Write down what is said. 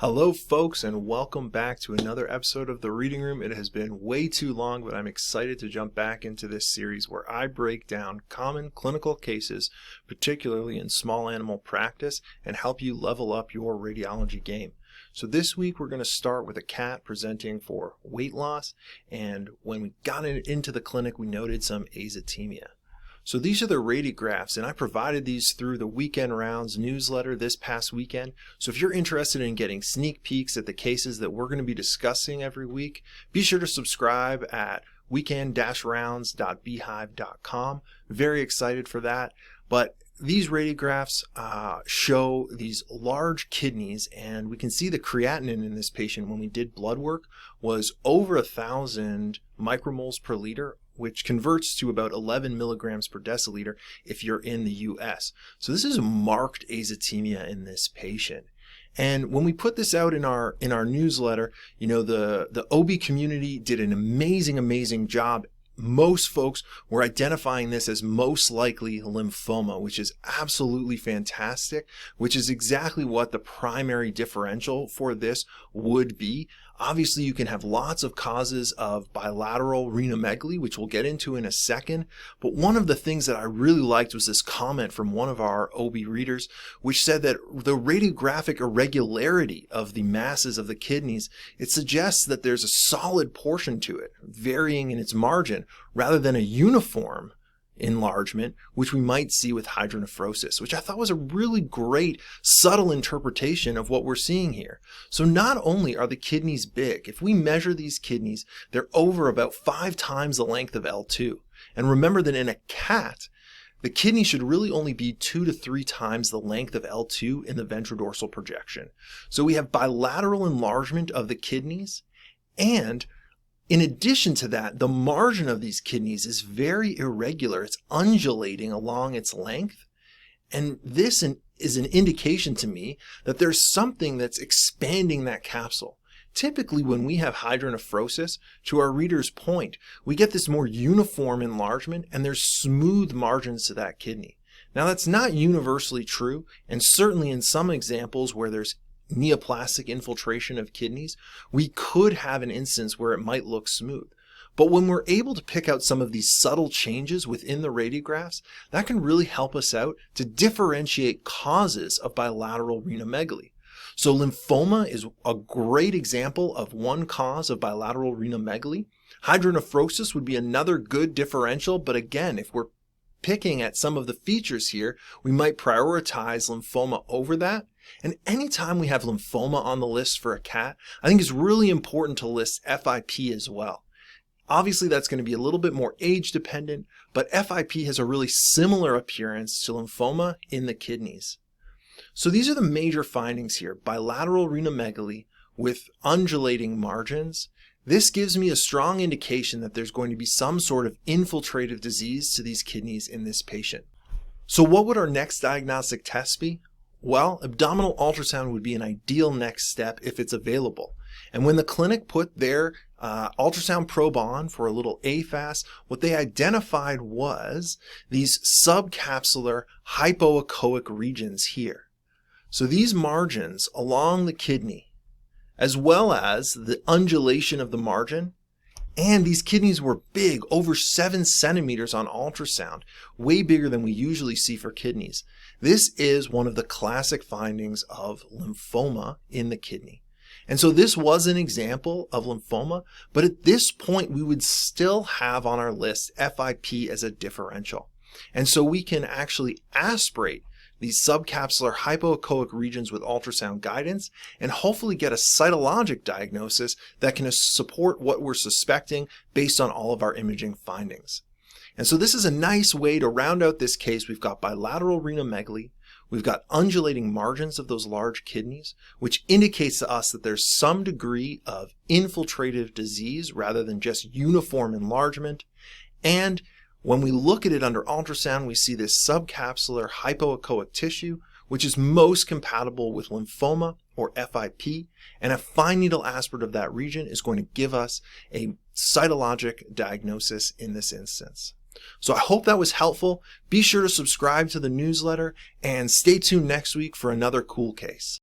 Hello folks, and welcome back to another episode of The Reading Room. It has been way too long, but I'm excited to jump back into this series where I break down common clinical cases, particularly in small animal practice, and help you level up your radiology game. So this week we're going to start with a cat presenting for weight loss, and when we got into the clinic we noted some azotemia. So these are the radiographs, and I provided these through the Weekend Rounds newsletter this past weekend. So if you're interested in getting sneak peeks at the cases that we're going to be discussing every week, be sure to subscribe at weekend-rounds.beehive.com. Very excited for that. But these radiographs show these large kidneys, and we can see the creatinine in this patient when we did blood work was over 1,000 micromoles per liter, which converts to about 11 milligrams per deciliter if you're in the US. So this is marked azotemia in this patient. And when we put this out in our newsletter, you know, the OB community did an amazing job. Most folks were identifying this as most likely lymphoma, which is absolutely fantastic, which is exactly what the primary differential for this would be. Obviously, you can have lots of causes of bilateral renomegaly, which we'll get into in a second. But one of the things that I really liked was this comment from one of our OB readers, which said that the radiographic irregularity of the masses of the kidneys, it suggests that there's a solid portion to it, varying in its margin, rather than a uniform enlargement, which we might see with hydronephrosis, which I thought was a really great, subtle interpretation of what we're seeing here. So not only are the kidneys big, if we measure these kidneys, they're over about 5 times the length of L2. And remember that in a cat, the kidney should really only be 2 to 3 times the length of L2 in the ventrodorsal projection. So we have bilateral enlargement of the kidneys, and in addition to that, the margin of these kidneys is very irregular. It's undulating along its length. And this is an indication to me that there's something that's expanding that capsule. Typically, when we have hydronephrosis, to our reader's point, we get this more uniform enlargement and there's smooth margins to that kidney. Now, that's not universally true, and certainly in some examples where there's neoplastic infiltration of kidneys, we could have an instance where it might look smooth. But when we're able to pick out some of these subtle changes within the radiographs, that can really help us out to differentiate causes of bilateral renomegaly. So lymphoma is a great example of one cause of bilateral renomegaly. Hydronephrosis would be another good differential, but again, if we're picking at some of the features here, we might prioritize lymphoma over that. And anytime we have lymphoma on the list for a cat, I think it's really important to list FIP as well. Obviously, that's going to be a little bit more age dependent, but FIP has a really similar appearance to lymphoma in the kidneys. So these are the major findings here: bilateral renomegaly with undulating margins. This gives me a strong indication that there's going to be some sort of infiltrative disease to these kidneys in this patient. So what would our next diagnostic test be? Well, abdominal ultrasound would be an ideal next step if it's available. And when the clinic put their ultrasound probe on for a little AFAS, what they identified was these subcapsular hypoechoic regions here. So these margins along the kidney, as well as the undulation of the margin, and these kidneys were big, over 7 centimeters on ultrasound, way bigger than we usually see for kidneys. This is one of the classic findings of lymphoma in the kidney. And so this was an example of lymphoma, but at this point we would still have on our list FIP as a differential. And so we can actually aspirate these subcapsular hypoechoic regions with ultrasound guidance and hopefully get a cytologic diagnosis that can support what we're suspecting based on all of our imaging findings. And so this is a nice way to round out this case. We've got bilateral renomegaly, we've got undulating margins of those large kidneys, which indicates to us that there's some degree of infiltrative disease rather than just uniform enlargement. And when we look at it under ultrasound, we see this subcapsular hypoechoic tissue, which is most compatible with lymphoma or FIP, and a fine needle aspirate of that region is going to give us a cytologic diagnosis in this instance. So I hope that was helpful. Be sure to subscribe to the newsletter and stay tuned next week for another cool case.